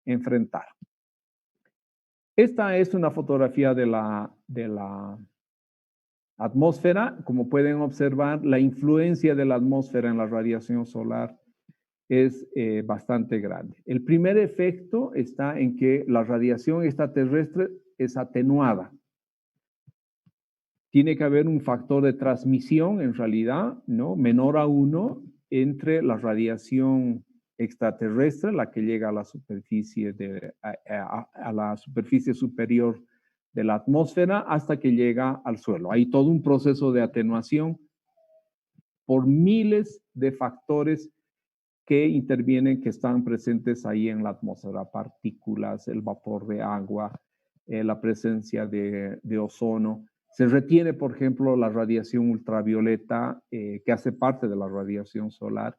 enfrentar. Esta es una fotografía de la atmósfera. Como pueden observar, la influencia de la atmósfera en la radiación solar es bastante grande. El primer efecto está en que la radiación extraterrestre es atenuada. Tiene que haber un factor de transmisión, en realidad, ¿no? Menor a 1 entre la radiación extraterrestre, la que llega a la superficie, a la superficie superior de la atmósfera, hasta que llega al suelo. Hay todo un proceso de atenuación por miles de factores que intervienen, que están presentes ahí en la atmósfera: partículas, el vapor de agua, la presencia de ozono. Se retiene, por ejemplo, la radiación ultravioleta, que hace parte de la radiación solar.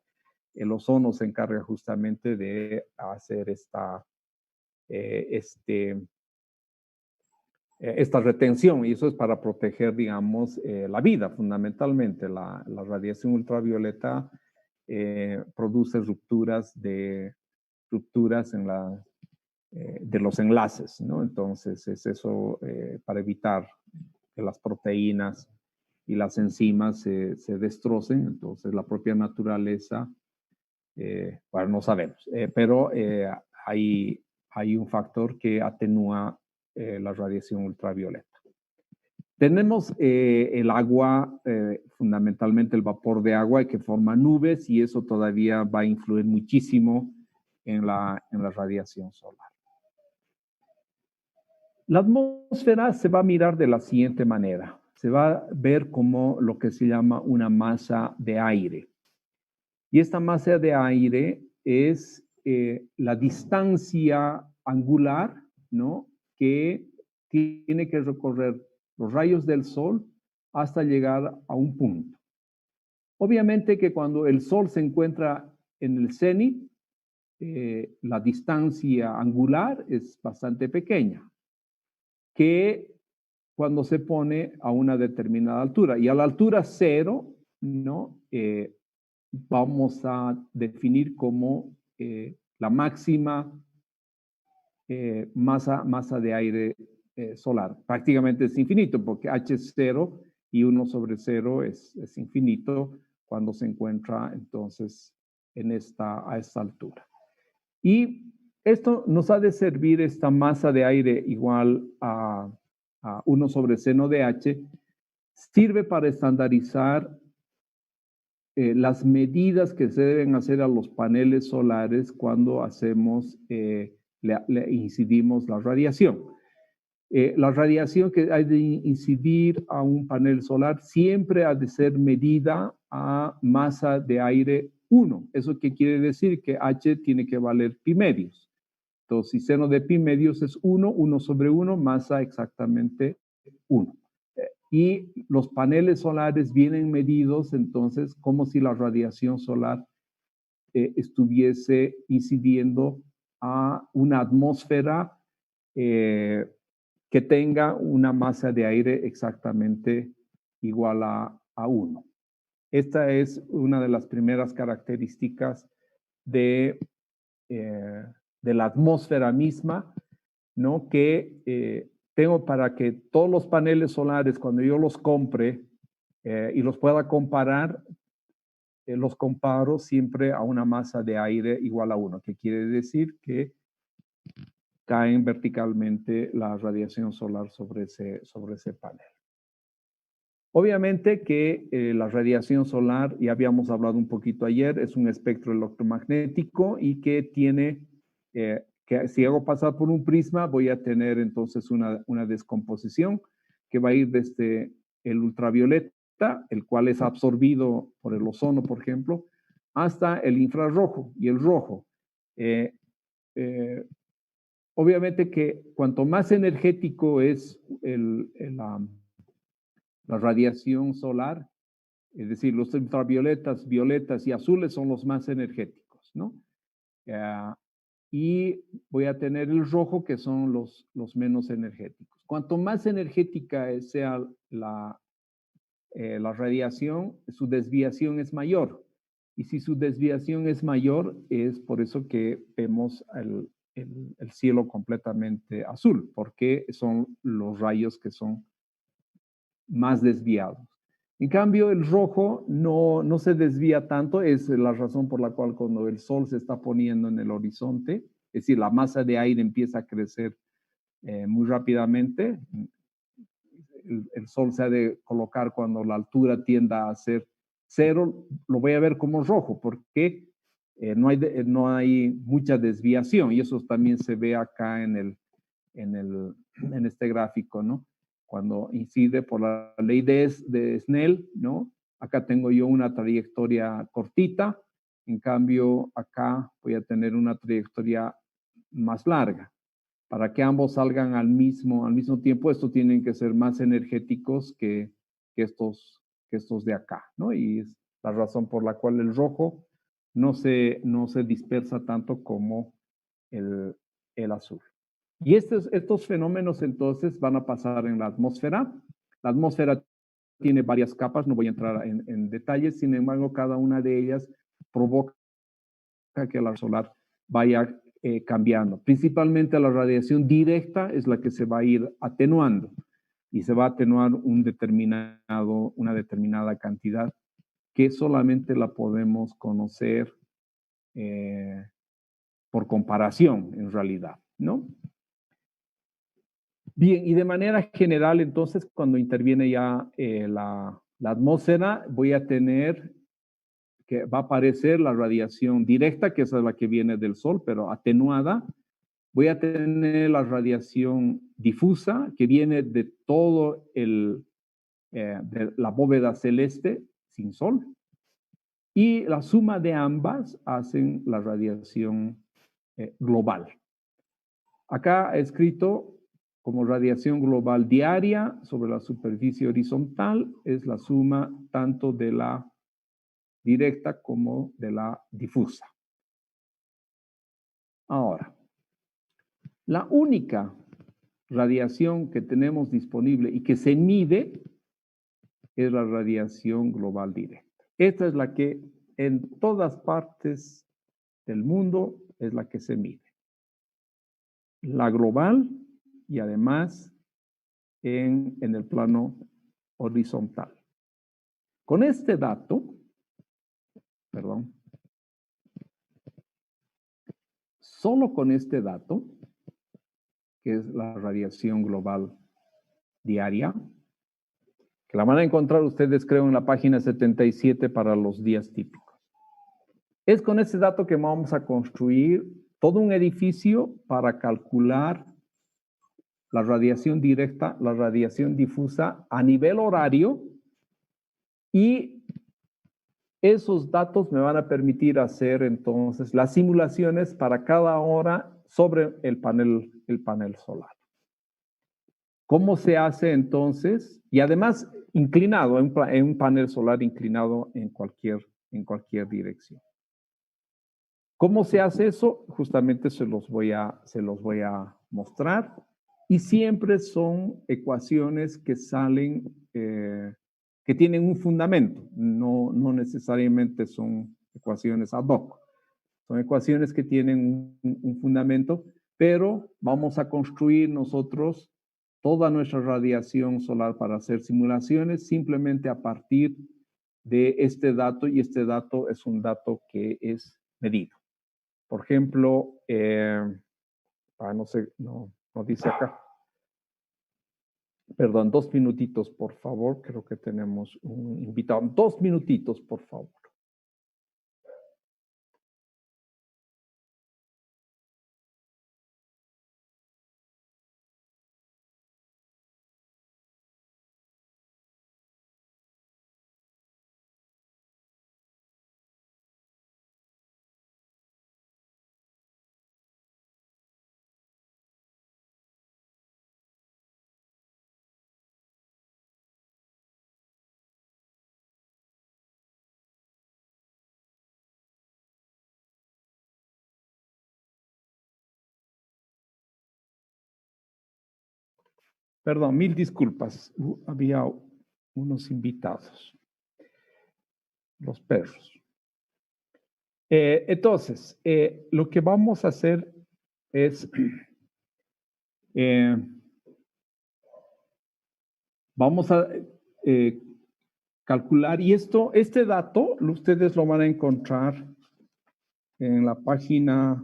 El ozono se encarga justamente de hacer esta retención, y eso es para proteger, digamos, la vida, fundamentalmente. La radiación ultravioleta produce rupturas de los enlaces, ¿no? Entonces es eso, para evitar que las proteínas y las enzimas se destrocen. Entonces la propia naturaleza, bueno, no sabemos, pero hay un factor que atenúa la radiación ultravioleta. Tenemos el agua, fundamentalmente el vapor de agua, que forma nubes, y eso todavía va a influir muchísimo en la radiación solar. La atmósfera se va a mirar de la siguiente manera. Se va a ver como lo que se llama una masa de aire. Y esta masa de aire es la distancia angular, ¿no?, que tiene que recorrer los rayos del sol hasta llegar a un punto. Obviamente que cuando el sol se encuentra en el cenit, la distancia angular es bastante pequeña, que cuando se pone a una determinada altura. Y a la altura cero, ¿no?, vamos a definir como la máxima masa de aire solar. Prácticamente es infinito, porque H es 0 y 1 sobre 0 es infinito cuando se encuentra entonces a esta altura. Y esto nos ha de servir, esta masa de aire igual a 1 sobre seno de H, sirve para estandarizar las medidas que se deben hacer a los paneles solares cuando le incidimos la radiación. La radiación que hay de incidir a un panel solar siempre ha de ser medida a masa de aire 1. ¿Eso qué quiere decir? Que H tiene que valer pi medios. Entonces, si seno de pi medios es 1, 1 sobre 1, masa exactamente 1. Y los paneles solares vienen medidos entonces como si la radiación solar estuviese incidiendo a una atmósfera que tenga una masa de aire exactamente igual a 1. Esta es una de las primeras características de la atmósfera misma, ¿no?, que tengo para que todos los paneles solares, cuando yo los compre y los pueda comparar, los comparo siempre a una masa de aire igual a 1, que quiere decir que caen verticalmente la radiación solar sobre ese panel. Obviamente que la radiación solar, ya habíamos hablado un poquito ayer, es un espectro electromagnético y que tiene, que si hago pasar por un prisma, voy a tener entonces una descomposición que va a ir desde el ultravioleta, el cual es absorbido por el ozono, por ejemplo, hasta el infrarrojo y el rojo. Obviamente que cuanto más energético es la radiación solar, es decir, los ultravioletas, violetas y azules son los más energéticos, ¿no? Y voy a tener el rojo, que son los menos energéticos. Cuanto más energética sea la radiación, su desviación es mayor. Y si su desviación es mayor, es por eso que vemos el cielo completamente azul, porque son los rayos que son más desviados. En cambio, el rojo no se desvía tanto, es la razón por la cual cuando el sol se está poniendo en el horizonte, es decir, la masa de aire empieza a crecer muy rápidamente, el sol se ha de colocar cuando la altura tienda a ser cero, lo voy a ver como rojo, porque no hay mucha desviación, y eso también se ve acá en este gráfico, ¿no? Cuando incide por la ley de Snell, ¿no? Acá tengo yo una trayectoria cortita, en cambio acá voy a tener una trayectoria más larga. Para que ambos salgan al mismo tiempo, estos tienen que ser más energéticos que estos de acá, ¿no? Y es la razón por la cual el rojo no se dispersa tanto como el azul. Y estos fenómenos entonces van a pasar en la atmósfera. La atmósfera tiene varias capas, no voy a entrar en detalles, sin embargo, cada una de ellas provoca que la solar vaya cambiando. Principalmente la radiación directa es la que se va a ir atenuando y se va a atenuar una determinada cantidad que solamente la podemos conocer por comparación en realidad, ¿no? Bien, y de manera general, entonces, cuando interviene ya la atmósfera, voy a tener que va a aparecer la radiación directa, que esa es la que viene del Sol, pero atenuada. Voy a tener la radiación difusa, que viene de todo de la bóveda celeste sin Sol. Y la suma de ambas hacen la radiación global. Acá he escrito como radiación global diaria sobre la superficie horizontal, es la suma tanto de la directa como de la difusa. Ahora, la única radiación que tenemos disponible y que se mide es la radiación global directa. Esta es la que en todas partes del mundo es la que se mide. La global y además en el plano horizontal. Con este dato, perdón, solo con este dato, que es la radiación global diaria, que la van a encontrar ustedes, creo, en la página 77 para los días típicos. Es con este dato que vamos a construir todo un edificio para calcular la radiación directa, la radiación difusa a nivel horario, y esos datos me van a permitir hacer entonces las simulaciones para cada hora sobre el panel solar. ¿Cómo se hace entonces? Y además inclinado, en un panel solar inclinado en cualquier dirección. ¿Cómo se hace eso? Justamente se los voy a mostrar. Y siempre son ecuaciones que salen, que tienen un fundamento. No necesariamente son ecuaciones ad hoc. Son ecuaciones que tienen un fundamento, pero vamos a construir nosotros toda nuestra radiación solar para hacer simulaciones simplemente a partir de este dato, y este dato es un dato que es medido. Por ejemplo, no sé, no dice acá. Perdón, 2 minutitos, por favor. Creo que tenemos un invitado. 2 minutitos, por favor. Perdón, mil disculpas. Había unos invitados. Los perros. Entonces, lo que vamos a hacer es, vamos a calcular, y este dato ustedes lo van a encontrar en la página,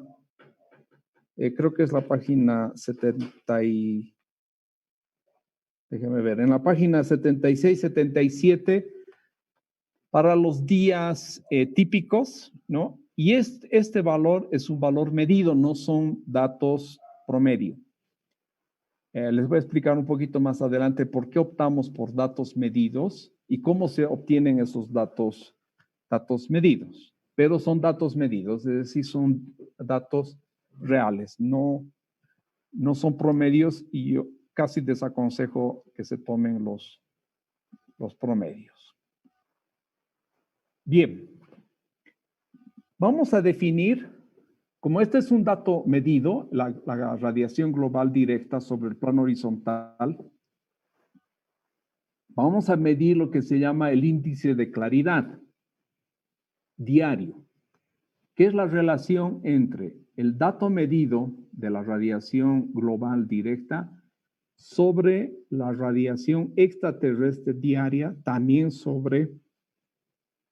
creo que es la página 70 y, déjeme ver, en la página 76, 77, para los días típicos, ¿no? Y este valor es un valor medido, no son datos promedio. Les voy a explicar un poquito más adelante por qué optamos por datos medidos y cómo se obtienen esos datos medidos. Pero son datos medidos, es decir, son datos reales, no son promedios, y yo casi desaconsejo que se tomen los promedios. Bien, vamos a definir, como este es un dato medido, la radiación global directa sobre el plano horizontal, vamos a medir lo que se llama el índice de claridad diario, que es la relación entre el dato medido de la radiación global directa sobre la radiación extraterrestre diaria, también sobre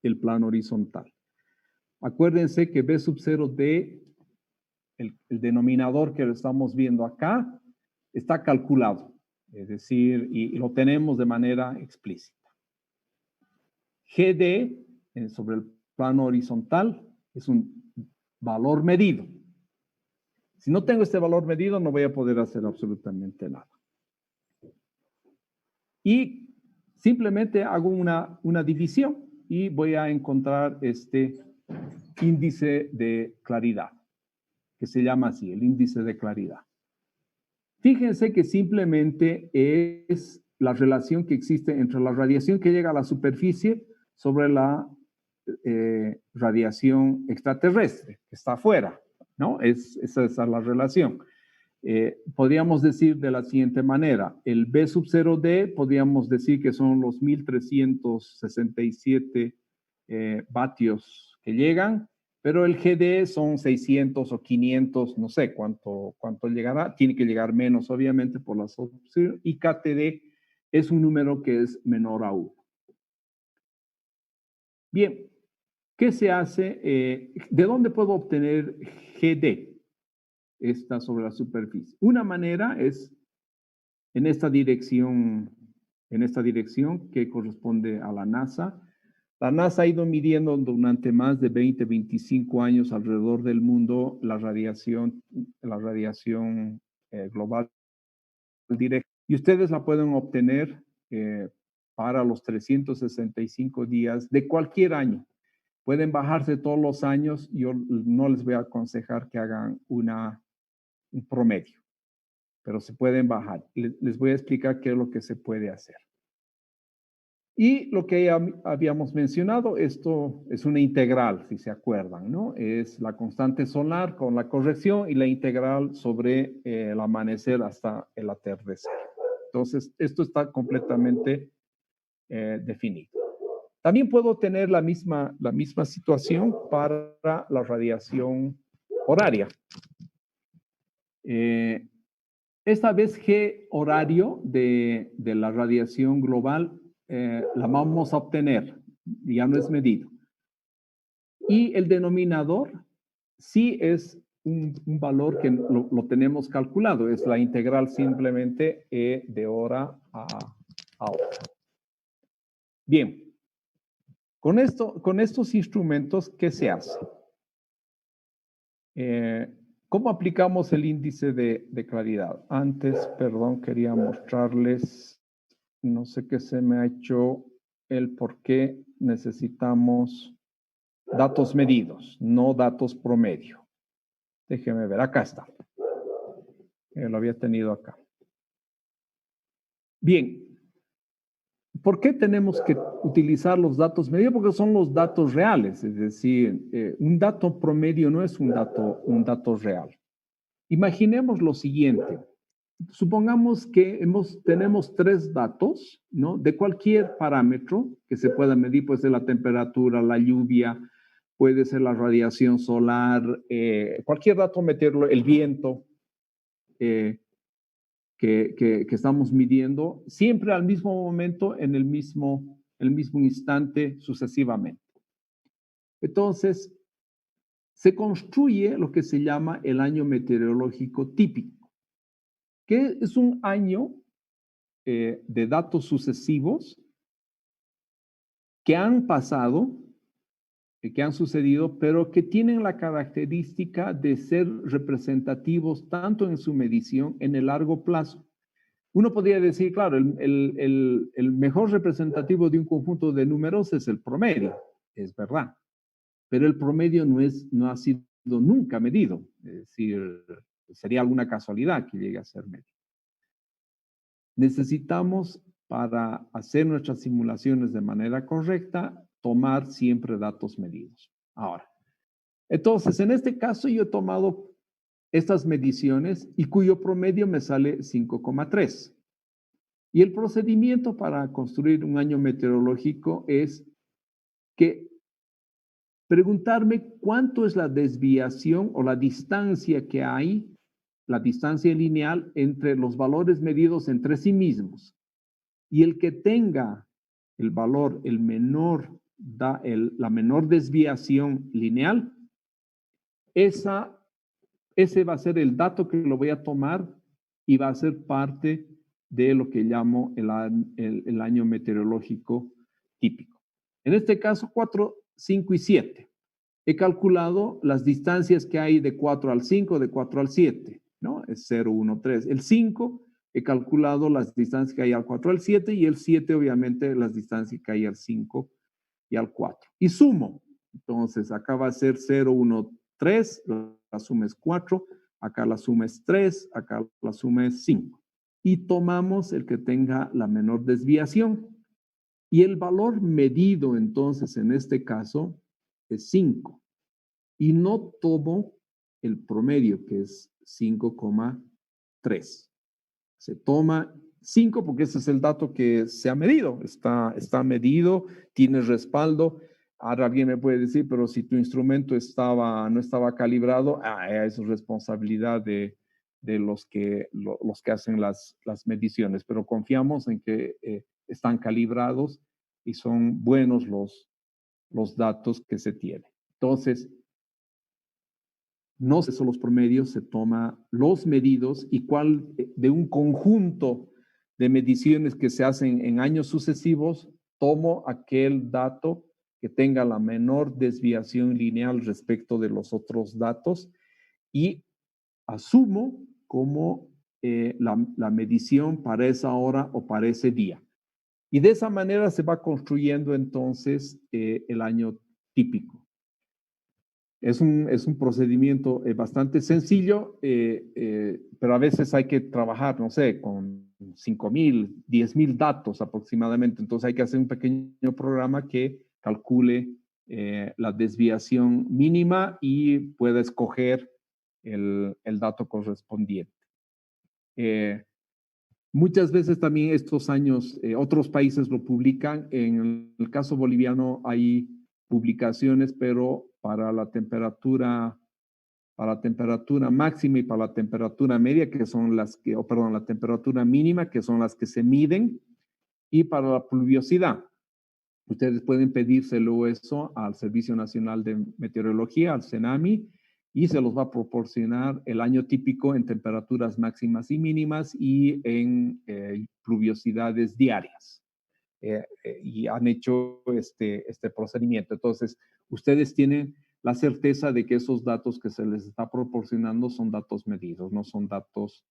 el plano horizontal. Acuérdense que B sub 0D, el denominador que lo estamos viendo acá, está calculado, es decir, y lo tenemos de manera explícita. GD sobre el plano horizontal es un valor medido. Si no tengo este valor medido, no voy a poder hacer absolutamente nada. Y simplemente hago una división y voy a encontrar este índice de claridad, que se llama así, el índice de claridad. Fíjense que simplemente es la relación que existe entre la radiación que llega a la superficie sobre la radiación extraterrestre, que está afuera, ¿no? Esa es la relación. Podríamos decir de la siguiente manera, el B sub 0D, podríamos decir que son los 1367 vatios que llegan, pero el GD son 600 o 500, no sé cuánto llegará, tiene que llegar menos obviamente por la substitución, y KTD es un número que es menor a 1. Bien, ¿qué se hace? ¿De dónde puedo obtener GD? Está sobre la superficie. Una manera es en esta dirección que corresponde a la NASA. La NASA ha ido midiendo durante más de 20, 25 años alrededor del mundo la radiación global directa. Y ustedes la pueden obtener para los 365 días de cualquier año. Pueden bajarse todos los años. Yo no les voy a aconsejar que hagan un promedio, pero se pueden bajar. Les voy a explicar qué es lo que se puede hacer. Y lo que ya habíamos mencionado, esto es una integral, si se acuerdan, ¿no? Es la constante solar con la corrección y la integral sobre el amanecer hasta el atardecer. Entonces, esto está completamente definido. También puedo tener la misma situación para la radiación horaria. Esta vez G horario de la radiación global la vamos a obtener, ya no es medido. Y el denominador sí es un valor que lo tenemos calculado, es la integral simplemente E de hora a hora. Bien, con estos instrumentos, ¿qué se hace? ¿Cómo aplicamos el índice de claridad? Antes, perdón, quería mostrarles, no sé qué se me ha hecho, el por qué necesitamos datos medidos, no datos promedio. Déjeme ver, acá está. Lo había tenido acá. Bien, ¿por qué tenemos que utilizar los datos medidos? Porque son los datos reales, es decir, un dato promedio no es un dato real. Imaginemos lo siguiente. Supongamos que tenemos 3 datos, ¿no? De cualquier parámetro que se pueda medir, puede ser la temperatura, la lluvia, puede ser la radiación solar, cualquier dato meterlo, el viento, que estamos midiendo, siempre al mismo momento, en el mismo instante, sucesivamente. Entonces, se construye lo que se llama el año meteorológico típico, que es un año de datos sucesivos que han pasado, que han sucedido, pero que tienen la característica de ser representativos tanto en su medición en el largo plazo. Uno podría decir, claro, el mejor representativo de un conjunto de números es el promedio, es verdad, pero el promedio no ha sido nunca medido, es decir, sería alguna casualidad que llegue a ser medido. Necesitamos, para hacer nuestras simulaciones de manera correcta, tomar siempre datos medidos. Ahora, entonces, en este caso yo he tomado estas mediciones y cuyo promedio me sale 5,3. Y el procedimiento para construir un año meteorológico es que preguntarme cuánto es la desviación o la distancia que hay, la distancia lineal entre los valores medidos entre sí mismos. Y el que tenga el valor, el menor, la menor desviación lineal, ese va a ser el dato que lo voy a tomar y va a ser parte de lo que llamo el año meteorológico típico. En este caso, 4, 5 y 7. He calculado las distancias que hay de 4 al 5, de 4 al 7, ¿no? Es 0, 1, 3. El 5, he calculado las distancias que hay al 4 al 7 y el 7, obviamente, las distancias que hay al 5 y al 4. Y sumo. Entonces, acá va a ser 0, 1, 3, la suma es 4, acá la suma es 3, acá la suma es 5. Y tomamos el que tenga la menor desviación. Y el valor medido, entonces, en este caso, es 5. Y no tomo el promedio, que es 5,3. Se toma 5 porque ese es el dato que se ha medido. Está medido, tiene respaldo. Ahora alguien me puede decir, pero si tu instrumento no estaba calibrado, es responsabilidad de los que hacen las mediciones. Pero confiamos en que están calibrados y son buenos los datos que se tienen. Entonces, no se son los promedios, se toma los medidos y cuál de un conjunto de mediciones que se hacen en años sucesivos, tomo aquel dato que tenga la menor desviación lineal respecto de los otros datos y asumo como la medición para esa hora o para ese día. Y de esa manera se va construyendo entonces el año típico. Es un procedimiento bastante sencillo, pero a veces hay que trabajar, no sé, con 5,000, 10,000 datos aproximadamente. Entonces hay que hacer un pequeño programa que calcule la desviación mínima y pueda escoger el dato correspondiente. Muchas veces también estos años, otros países lo publican. En el caso boliviano hay publicaciones, pero para la temperatura máxima y para la temperatura media, que son la temperatura mínima, que son las que se miden, y para la pluviosidad. Ustedes pueden pedírselo eso al Servicio Nacional de Meteorología, al CENAMI, y se los va a proporcionar el año típico en temperaturas máximas y mínimas y en pluviosidades diarias. Y han hecho este procedimiento. Entonces, ustedes tienen la certeza de que esos datos que se les está proporcionando son datos medidos, no son datos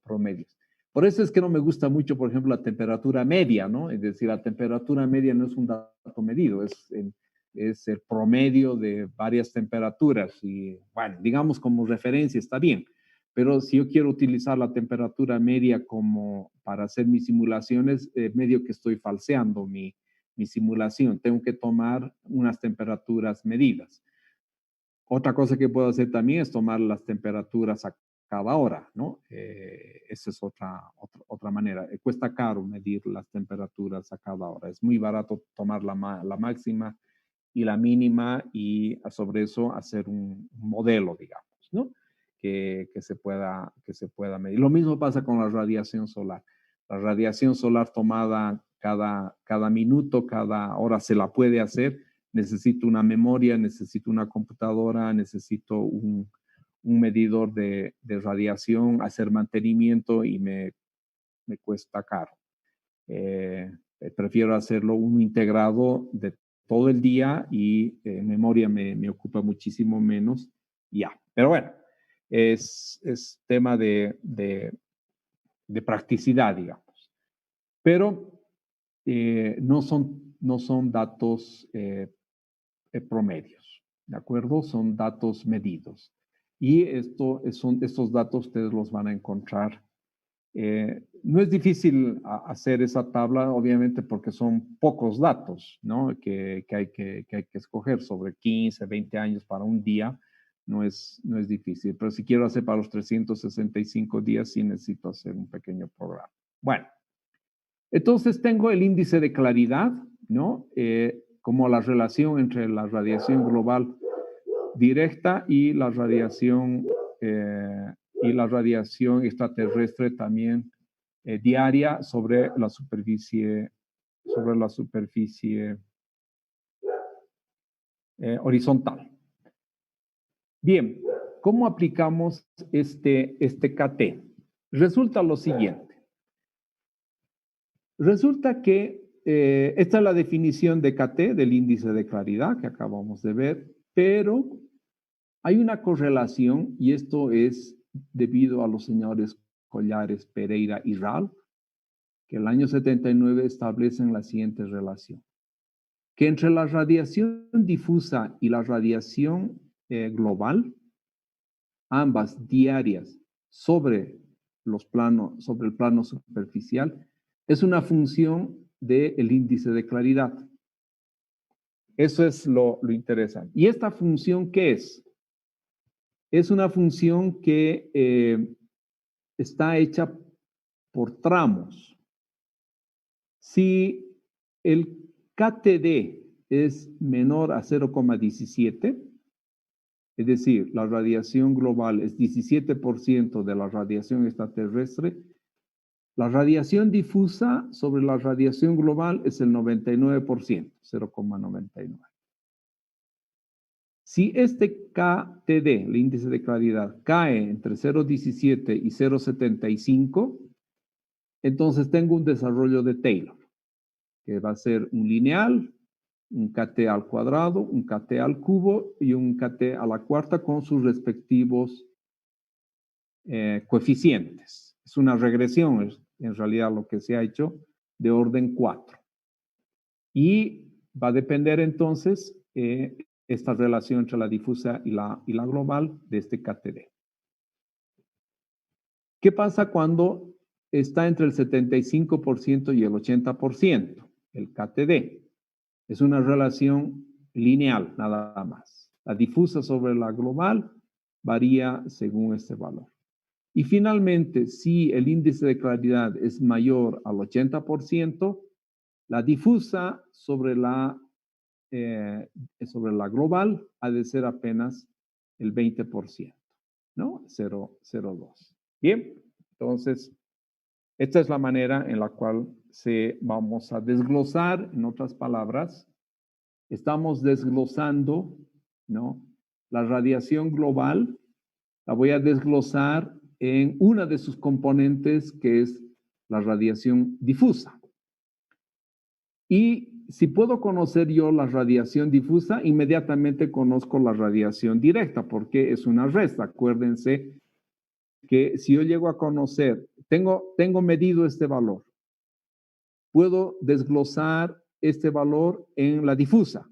promedios. Por eso es que no me gusta mucho, por ejemplo, la temperatura media, ¿no? Es decir, la temperatura media no es un dato medido, es el promedio de varias temperaturas. Y bueno, digamos como referencia está bien. Pero si yo quiero utilizar la temperatura media como para hacer mis simulaciones, medio que estoy falseando mi simulación. Tengo que tomar unas temperaturas medidas. Otra cosa que puedo hacer también es tomar las temperaturas a cada hora, ¿no? Esa es otra manera. Cuesta caro medir las temperaturas a cada hora. Es muy barato tomar la máxima y la mínima y sobre eso hacer un modelo, digamos, ¿no? que se pueda medir. Lo mismo pasa con la radiación solar. La radiación solar tomada cada minuto, cada hora se la puede hacer. Necesito una memoria, necesito una computadora, necesito un medidor de radiación, hacer mantenimiento y me cuesta caro. Prefiero hacerlo un integrado de todo el día y memoria me ocupa muchísimo menos. Ya, pero bueno, es tema de practicidad, digamos. Pero no son datos promedios, ¿de acuerdo? Son datos medidos. Y estos datos ustedes los van a encontrar. No es difícil hacer esa tabla, obviamente, porque son pocos datos, ¿no? Que hay que escoger sobre 15, 20 años para un día. No es difícil, pero si quiero hacer para los 365 días, sí necesito hacer un pequeño programa. Bueno, entonces tengo el índice de claridad, ¿no? Como la relación entre la radiación global directa y la radiación extraterrestre también diaria sobre la superficie horizontal. Bien, ¿cómo aplicamos este KT? Resulta lo siguiente. Resulta que esta es la definición de KT, del índice de claridad que acabamos de ver, pero hay una correlación, y esto es debido a los señores Collares, Pereira y Ral, que el año 79 establecen la siguiente relación, que entre la radiación difusa y la radiación global, ambas diarias sobre el plano superficial, es una función del índice de claridad. Eso es lo interesante. ¿Y esta función qué es? Es una función que está hecha por tramos. Si el KTD es menor a 0,17, es decir, la radiación global es 17% de la radiación extraterrestre, la radiación difusa sobre la radiación global es el 99%, 0,99. Si este KTD, el índice de claridad, cae entre 0,17 y 0,75, entonces tengo un desarrollo de Taylor, que va a ser un lineal, un KT al cuadrado, un KT al cubo y un KT a la cuarta con sus respectivos coeficientes. Es una regresión, es en realidad lo que se ha hecho de orden 4. Y va a depender entonces esta relación entre la difusa y la global de este KTD. ¿Qué pasa cuando está entre el 75% y el 80%? El KTD. Es una relación lineal, nada más. La difusa sobre la global varía según este valor. Y finalmente, si el índice de claridad es mayor al 80%, la difusa sobre la global ha de ser apenas el 20%, ¿no? 0,02. Bien, entonces, esta es la manera en la cual vamos a desglosar, en otras palabras, estamos desglosando, ¿no? La radiación global, la voy a desglosar en una de sus componentes, que es la radiación difusa. Y si puedo conocer yo la radiación difusa, inmediatamente conozco la radiación directa, porque es una resta. Acuérdense que si yo llego a conocer, tengo medido este valor, puedo desglosar este valor en la difusa.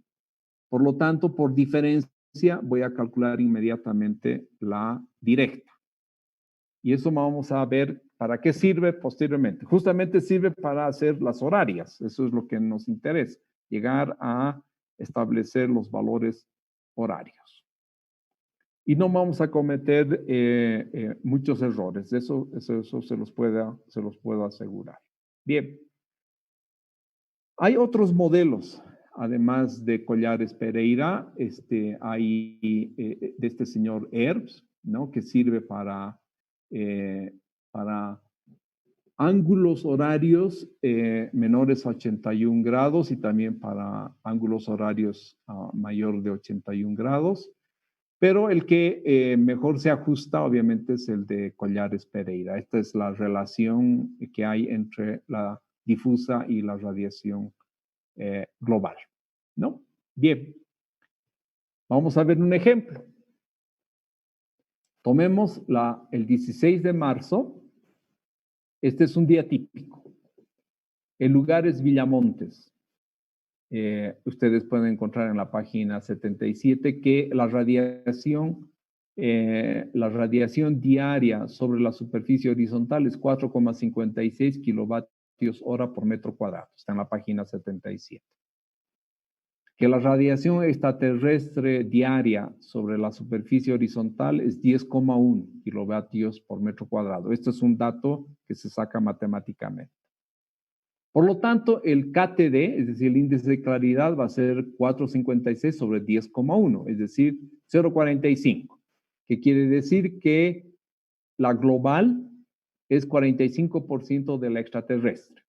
Por lo tanto, por diferencia, voy a calcular inmediatamente la directa. Y eso vamos a ver para qué sirve posteriormente. Justamente sirve para hacer las horarias. Eso es lo que nos interesa, llegar a establecer los valores horarios. Y no vamos a cometer muchos errores. Eso se los puedo asegurar. Bien. Hay otros modelos, además de Collares Pereira, hay de este señor Herbst, ¿no? Que sirve para ángulos horarios menores a 81 grados y también para ángulos horarios mayor de 81 grados. Pero el que mejor se ajusta, obviamente, es el de Collares Pereira. Esta es la relación que hay entre la difusa y la radiación global, ¿no? Bien, vamos a ver un ejemplo. Tomemos el 16 de marzo. Este es un día típico. El lugar es Villamontes. Ustedes pueden encontrar en la página 77 que la radiación diaria sobre la superficie horizontal es 4,56 kilovatios hora por metro cuadrado. Está en la página 77. Que la radiación extraterrestre diaria sobre la superficie horizontal es 10,1 kilovatios por metro cuadrado. Esto es un dato que se saca matemáticamente. Por lo tanto, el KTD, es decir, el índice de claridad, va a ser 4,56 sobre 10,1, es decir, 0,45, que quiere decir que la global es 45% de la extraterrestre.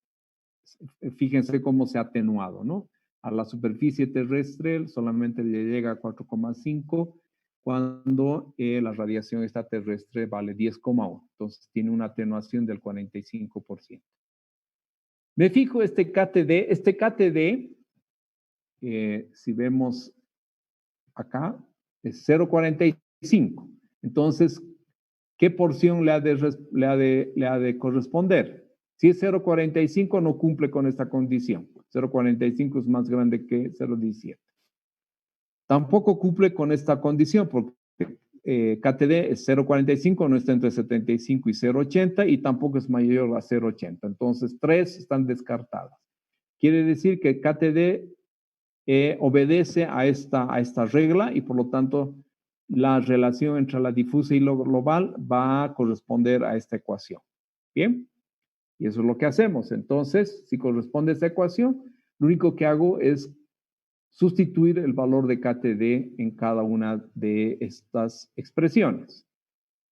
Fíjense cómo se ha atenuado, ¿no? A la superficie terrestre solamente le llega a 4,5 cuando la radiación extraterrestre vale 10,1. Entonces tiene una atenuación del 45%. Me fijo este KTD, si vemos acá, es 0,45. Entonces, ¿qué porción le ha de corresponder? Si es 0,45, no cumple con esta condición. 0,45 es más grande que 0,17. Tampoco cumple con esta condición porque KTD es 0,45, no está entre 75 y 0,80 y tampoco es mayor a 0,80. Entonces, 3 están descartadas. Quiere decir que KTD obedece a esta regla y por lo tanto la relación entre la difusa y lo global va a corresponder a esta ecuación. Bien, y eso es lo que hacemos. Entonces, si corresponde a esta ecuación, lo único que hago es sustituir el valor de KTD en cada una de estas expresiones.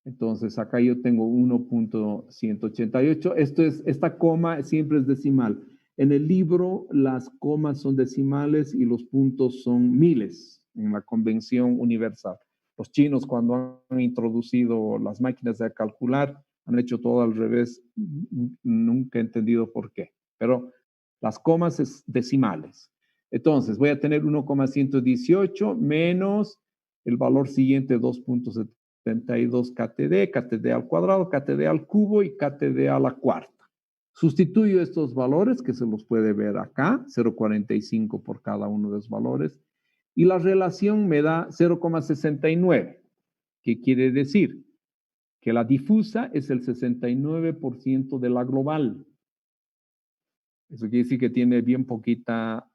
Entonces, acá yo tengo 1.188. Esta coma siempre es decimal. En el libro, las comas son decimales y los puntos son miles en la convención universal. Los chinos, cuando han introducido las máquinas de calcular, han hecho todo al revés. Nunca he entendido por qué. Pero las comas es decimales. Entonces, voy a tener 1,118 menos el valor siguiente, 2.72 KTD, KTD al cuadrado, KTD al cubo y KTD a la cuarta. Sustituyo estos valores, que se los puede ver acá, 0,45 por cada uno de los valores, y la relación me da 0,69, que quiere decir que la difusa es el 69% de la global. Eso quiere decir que tiene bien poquita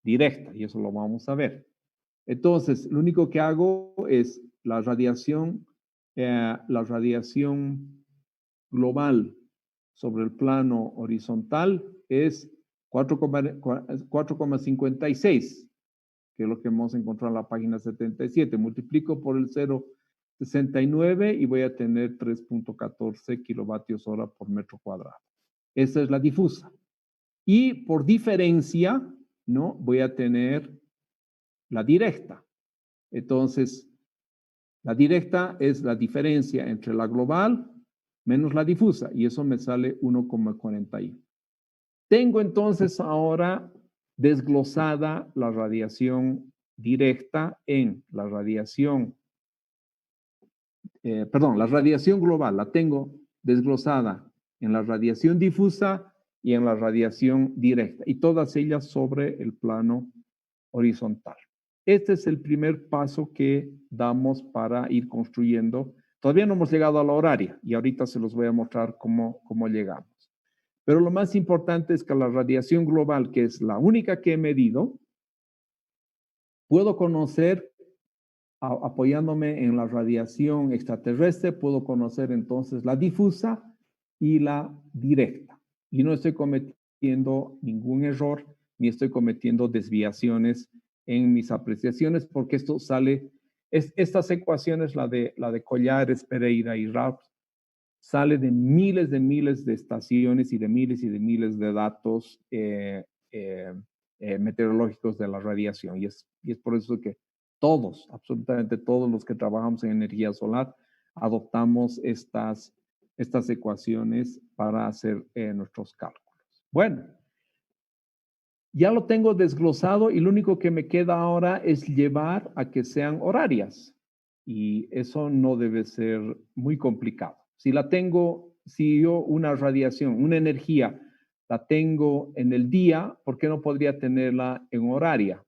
directa, y eso lo vamos a ver. Entonces, lo único que hago es la radiación global sobre el plano horizontal es 4,56, que es lo que hemos encontrado en la página 77. Multiplico por el 0,69 y voy a tener 3.14 kilovatios hora por metro cuadrado. Esa es la difusa. Y por diferencia, ¿no? Voy a tener la directa. Entonces, la directa es la diferencia entre la global menos la difusa, y eso me sale 1,41. Tengo entonces ahora desglosada la radiación directa en la radiación, la radiación global la tengo desglosada en la radiación difusa y en la radiación directa, y todas ellas sobre el plano horizontal. Este es el primer paso que damos para ir construyendo. Todavía no hemos llegado a la horaria y ahorita se los voy a mostrar cómo llegamos. Pero lo más importante es que la radiación global, que es la única que he medido, puedo conocer, apoyándome en la radiación extraterrestre, puedo conocer entonces la difusa y la directa. Y no estoy cometiendo ningún error, ni estoy cometiendo desviaciones en mis apreciaciones, porque esto sale Estas ecuaciones, la de Collares, Pereira y Raps, sale de miles de estaciones y de miles de datos meteorológicos de la radiación. Y es por eso que todos, absolutamente todos los que trabajamos en energía solar, adoptamos estas ecuaciones para hacer nuestros cálculos. Bueno, ya lo tengo desglosado y lo único que me queda ahora es llevar a que sean horarias. Y eso no debe ser muy complicado. Si yo una radiación, una energía, la tengo en el día, ¿por qué no podría tenerla en horaria?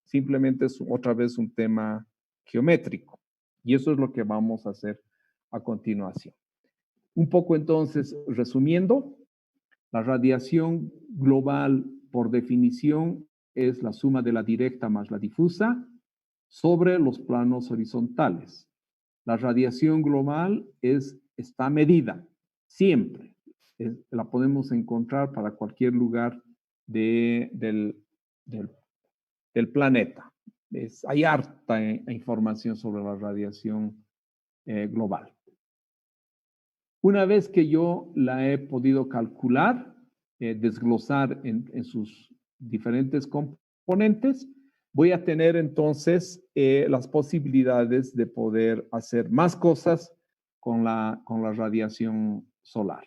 Simplemente es otra vez un tema geométrico. Y eso es lo que vamos a hacer a continuación. Un poco entonces, resumiendo, la radiación global, por definición, es la suma de la directa más la difusa sobre los planos horizontales. La radiación global está medida, siempre. La podemos encontrar para cualquier lugar del planeta. Hay harta información sobre la radiación global. Una vez que yo la he podido calcular, desglosar en sus diferentes componentes, voy a tener entonces las posibilidades de poder hacer más cosas con la radiación solar.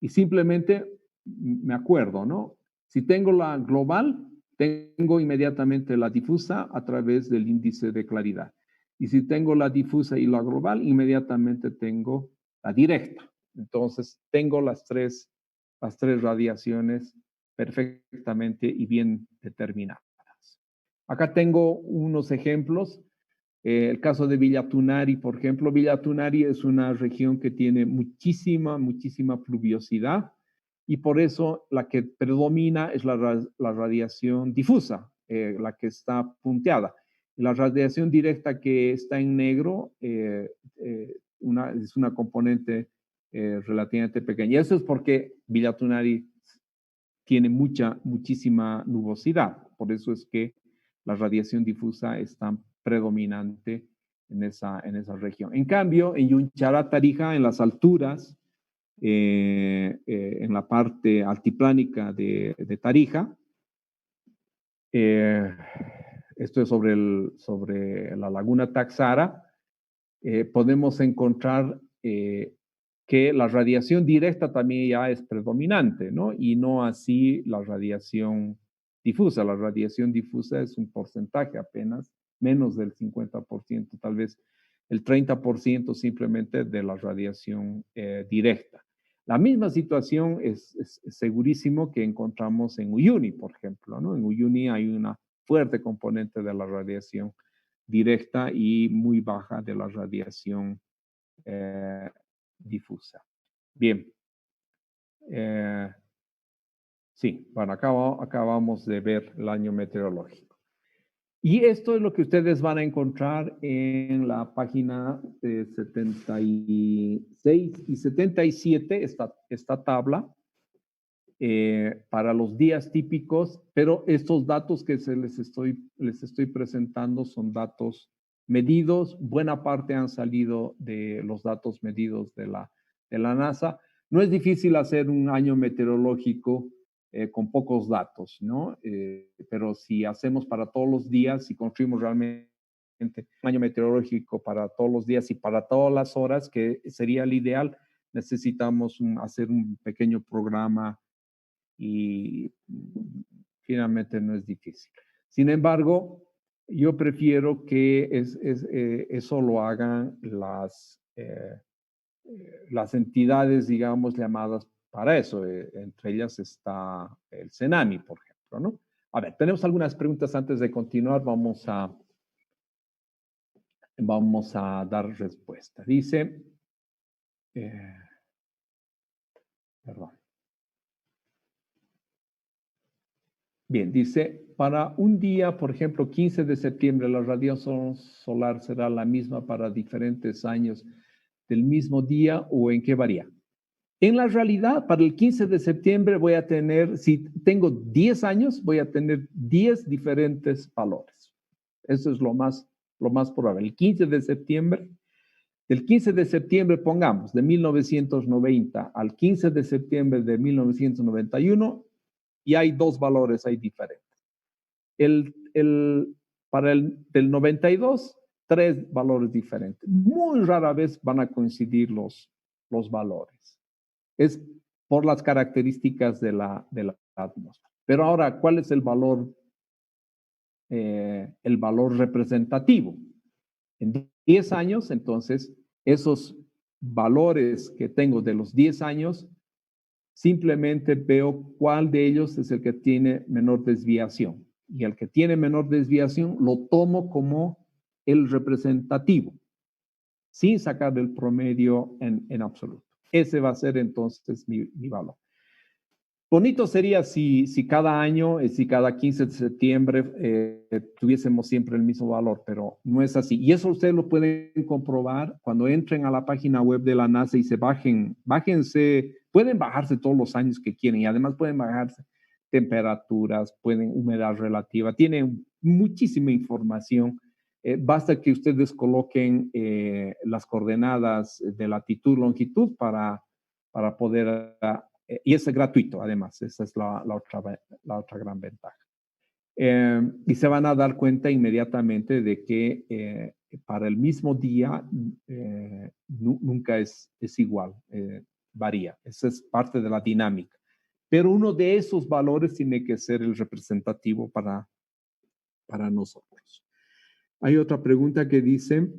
Y simplemente me acuerdo, ¿no? Si tengo la global, tengo inmediatamente la difusa a través del índice de claridad. Y si tengo la difusa y la global, inmediatamente tengo la directa. Entonces, tengo las tres radiaciones perfectamente y bien determinadas. Acá tengo unos ejemplos. El caso de Villa Tunari, por ejemplo. Villa Tunari es una región que tiene muchísima pluviosidad y por eso la que predomina es la radiación difusa, la que está punteada. La radiación directa que está en negro es una componente relativamente pequeña. Eso es porque Villa Tunari tiene muchísima nubosidad. Por eso es que la radiación difusa es tan predominante en esa región. En cambio, en Yunchara, Tarija, en las alturas, en la parte altiplánica de Tarija, esto es sobre la laguna Taxara, podemos encontrar que la radiación directa también ya es predominante, ¿no? Y no así la radiación difusa. La radiación difusa es un porcentaje apenas, menos del 50%, tal vez el 30% simplemente de la radiación directa. La misma situación es segurísimo que encontramos en Uyuni, por ejemplo, ¿no? En Uyuni hay una fuerte componente de la radiación directa y muy baja de la radiación difusa. Bien. Sí, bueno, acabamos de ver el año meteorológico. Y esto es lo que ustedes van a encontrar en la página 76 y 77, esta tabla, para los días típicos, pero estos datos que les estoy presentando son datos medidos. Buena parte han salido de los datos medidos de la NASA. No es difícil hacer un año meteorológico con pocos datos, ¿no? Pero si hacemos para todos los días, si construimos realmente un año meteorológico para todos los días y para todas las horas, que sería el ideal, necesitamos hacer un pequeño programa y finalmente no es difícil. Sin embargo, yo prefiero que eso lo hagan las entidades, digamos, llamadas para eso. Entre ellas está el CENAMI, por ejemplo, ¿no? A ver, tenemos algunas preguntas antes de continuar. Vamos a dar respuesta. Dice, perdón. Bien, dice, para un día, por ejemplo, 15 de septiembre, la radiación solar será la misma para diferentes años del mismo día o en qué varía. En la realidad, para el 15 de septiembre voy a tener, si tengo 10 años, voy a tener 10 diferentes valores. Eso es lo más lo más probable. El 15 de septiembre, del 15 de septiembre, pongamos, de 1990 al 15 de septiembre de 1991, y hay dos valores ahí diferentes. Para el del 92, tres valores diferentes. Muy rara vez van a coincidir los valores. Es por las características de la atmósfera. Pero ahora, ¿cuál es el valor representativo? En 10 años, entonces, esos valores que tengo de los 10 años, simplemente veo cuál de ellos es el que tiene menor desviación. Y el que tiene menor desviación lo tomo como el representativo, sin sacar el promedio en absoluto. Ese va a ser entonces mi valor. Bonito sería si cada año, si cada 15 de septiembre tuviésemos siempre el mismo valor, pero no es así. Y eso ustedes lo pueden comprobar cuando entren a la página web de la NASA y se bájense, pueden bajarse todos los años que quieren y además pueden bajarse temperaturas, pueden humedad relativa, tienen muchísima información. Basta que ustedes coloquen las coordenadas de latitud, longitud para poder... y es gratuito, además, esa es la otra gran ventaja. Y se van a dar cuenta inmediatamente de que para el mismo día nunca es igual, varía. Esa es parte de la dinámica. Pero uno de esos valores tiene que ser el representativo para nosotros. Hay otra pregunta que dice...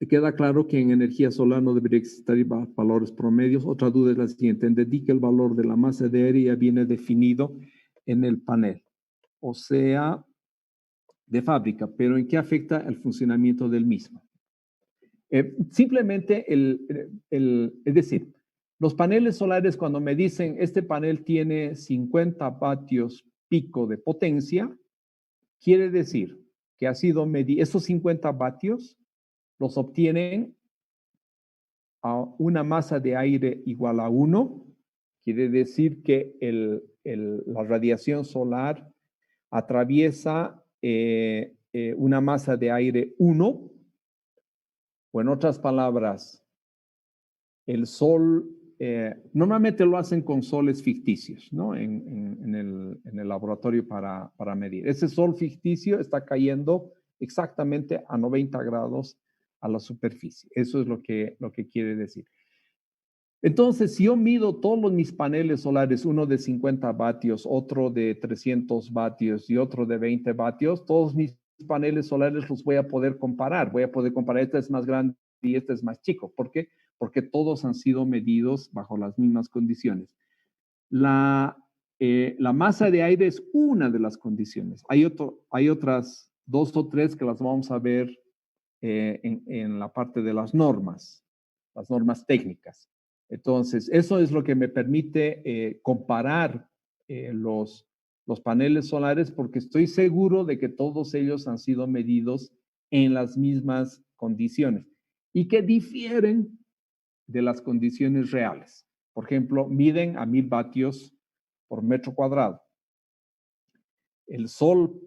Queda claro que en energía solar no debería existir valores promedios. Otra duda es la siguiente. Entendí que el valor de la masa de aire ya viene definido en el panel, o sea, de fábrica, pero ¿en qué afecta el funcionamiento del mismo? Simplemente, es decir, los paneles solares, cuando me dicen este panel tiene 50 vatios pico de potencia, quiere decir que ha sido medido, esos 50 vatios los obtienen a una masa de aire igual a 1, quiere decir que la radiación solar atraviesa una masa de aire 1, o en otras palabras, el Sol, normalmente lo hacen con soles ficticios, ¿no? En el laboratorio para medir. Ese Sol ficticio está cayendo exactamente a 90 grados a la superficie. Eso es lo que quiere decir. Entonces, si yo mido todos mis paneles solares, uno de 50 vatios, otro de 300 vatios y otro de 20 vatios, todos mis paneles solares los voy a poder comparar. Voy a poder comparar, este es más grande y este es más chico. ¿Por qué? Porque todos han sido medidos bajo las mismas condiciones. La masa de aire es una de las condiciones. Hay otras 2 o 3 que las vamos a ver en la parte de las normas técnicas. Entonces, eso es lo que me permite comparar los paneles solares, porque estoy seguro de que todos ellos han sido medidos en las mismas condiciones y que difieren de las condiciones reales. Por ejemplo, miden a 1000 vatios por metro cuadrado. El sol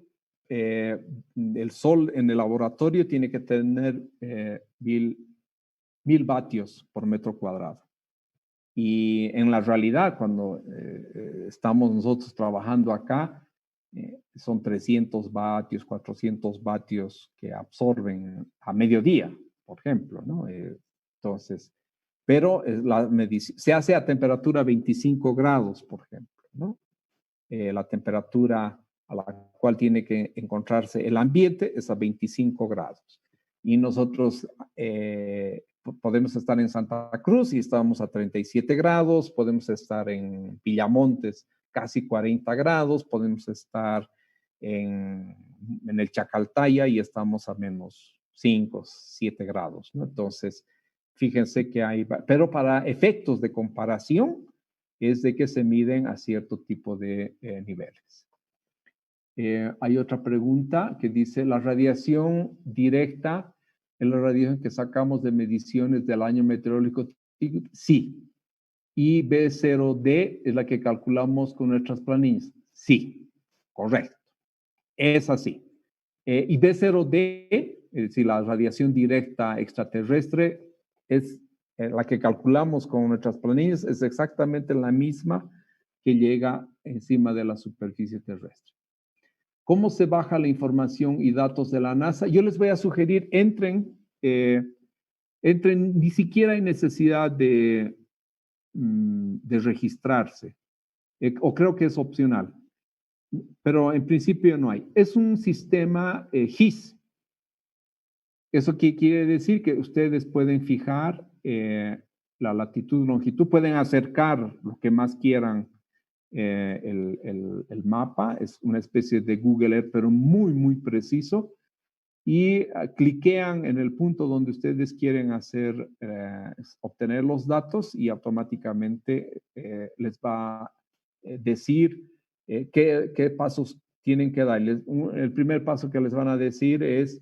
en el laboratorio tiene que tener 1000 vatios por metro cuadrado. Y en la realidad, cuando estamos nosotros trabajando acá, son 300 vatios, 400 vatios que absorben a mediodía, por ejemplo, ¿no? Entonces, pero la medición se hace a temperatura 25 grados, por ejemplo, ¿no? La temperatura a la cual tiene que encontrarse el ambiente es a 25 grados. Y nosotros podemos estar en Santa Cruz y estamos a 37 grados, podemos estar en Villamontes casi 40 grados, podemos estar en el Chacaltaya y estamos a menos 5, 7 grados, ¿no? Entonces, fíjense que hay, pero para efectos de comparación, es de que se miden a cierto tipo de niveles. Hay otra pregunta que dice, ¿la radiación directa es la radiación que sacamos de mediciones del año meteorológico? Sí. ¿Y B0D es la que calculamos con nuestras planillas? Sí, correcto. Es así. Y D0D, es decir, la radiación directa extraterrestre, es la que calculamos con nuestras planillas, es exactamente la misma que llega encima de la superficie terrestre. ¿Cómo se baja la información y datos de la NASA? Yo les voy a sugerir, entren, ni siquiera hay necesidad de registrarse, o creo que es opcional, pero en principio no hay. Es un sistema GIS. ¿Eso qué quiere decir? Que ustedes pueden fijar la latitud, longitud, pueden acercar lo que más quieran el mapa, es una especie de Google Earth, pero muy, muy preciso, y cliquean en el punto donde ustedes quieren hacer, obtener los datos y automáticamente les va a decir qué pasos tienen que dar. El primer paso que les van a decir es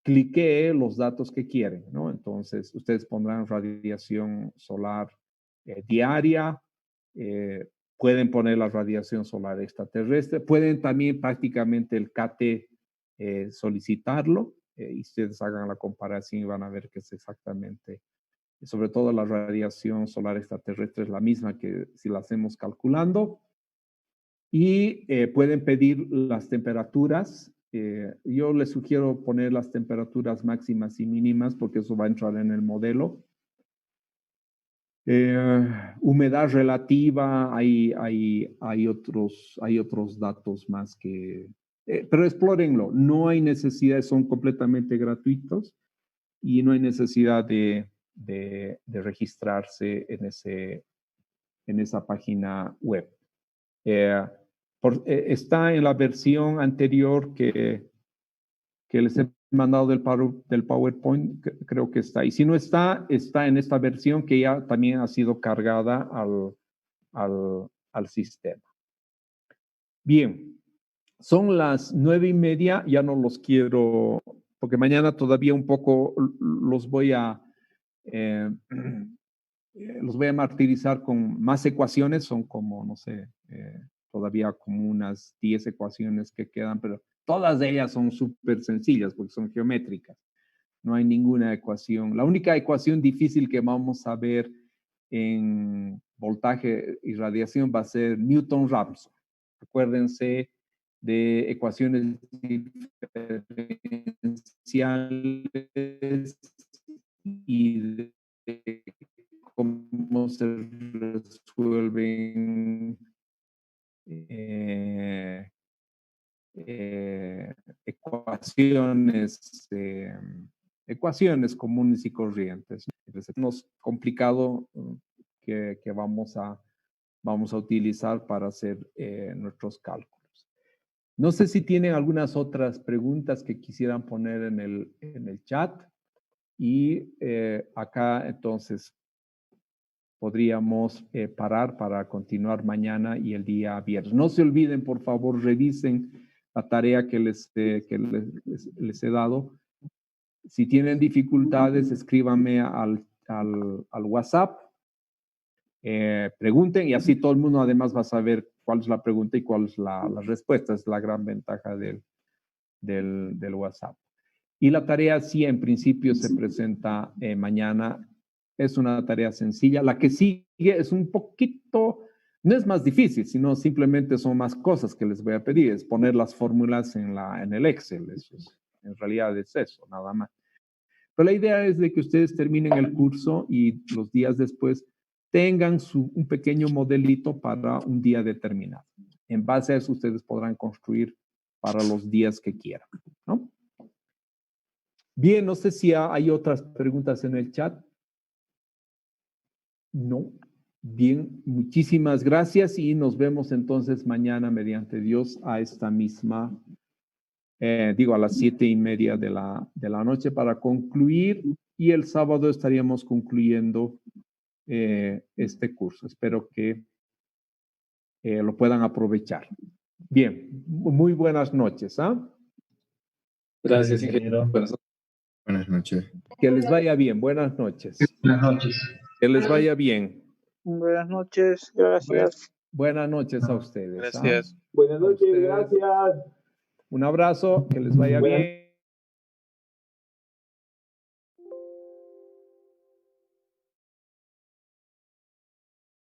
cliquee los datos que quieren, ¿no? Entonces, ustedes pondrán radiación solar diaria, pueden poner la radiación solar extraterrestre, pueden también prácticamente el KT solicitarlo y ustedes hagan la comparación y van a ver que es exactamente, sobre todo la radiación solar extraterrestre es la misma que si la hacemos calculando. Y pueden pedir las temperaturas. Yo les sugiero poner las temperaturas máximas y mínimas porque eso va a entrar en el modelo. Humedad relativa, hay otros datos más que... pero explórenlo, no hay necesidad, son completamente gratuitos y no hay necesidad de registrarse en esa página web. Está en la versión anterior que les he mandado del PowerPoint, creo que está. Y si no está, está en esta versión que ya también ha sido cargada al sistema. Bien, son las 9:30, ya no los quiero, porque mañana todavía un poco los voy a martirizar con más ecuaciones, son como, no sé, todavía como unas 10 ecuaciones que quedan, pero todas ellas son súper sencillas porque son geométricas. No hay ninguna ecuación. La única ecuación difícil que vamos a ver en voltaje y radiación va a ser Newton-Raphson. Acuérdense de ecuaciones diferenciales y de cómo se resuelven ecuaciones comunes y corrientes. Entonces, es complicado que vamos a utilizar para hacer nuestros cálculos. No sé si tienen algunas otras preguntas que quisieran poner en el chat y acá entonces podríamos parar para continuar mañana y el día viernes. No se olviden, por favor, revisen la tarea que les he dado. Si tienen dificultades, escríbanme al WhatsApp, pregunten y así todo el mundo además va a saber cuál es la pregunta y cuál es la respuesta. Es la gran ventaja del WhatsApp. Y la tarea sí, en principio, se presenta mañana. Es una tarea sencilla. La que sigue es un poquito, no es más difícil, sino simplemente son más cosas que les voy a pedir. Es poner las fórmulas en el Excel. Eso es, en realidad es eso, nada más. Pero la idea es de que ustedes terminen el curso y los días después tengan un pequeño modelito para un día determinado. En base a eso, ustedes podrán construir para los días que quieran, ¿no? Bien, no sé si hay otras preguntas en el chat. No. Bien, muchísimas gracias y nos vemos entonces mañana mediante Dios a esta misma, a las 7:30 de la noche para concluir y el sábado estaríamos concluyendo este curso. Espero que lo puedan aprovechar. Bien, muy buenas noches. Gracias, ingeniero. Buenas noches. Que les vaya bien. Buenas noches. Buenas noches. Que les vaya bien. Buenas noches, gracias. Buenas noches a ustedes. Gracias. Buenas noches, ustedes. gracias. Un abrazo, que les vaya bien.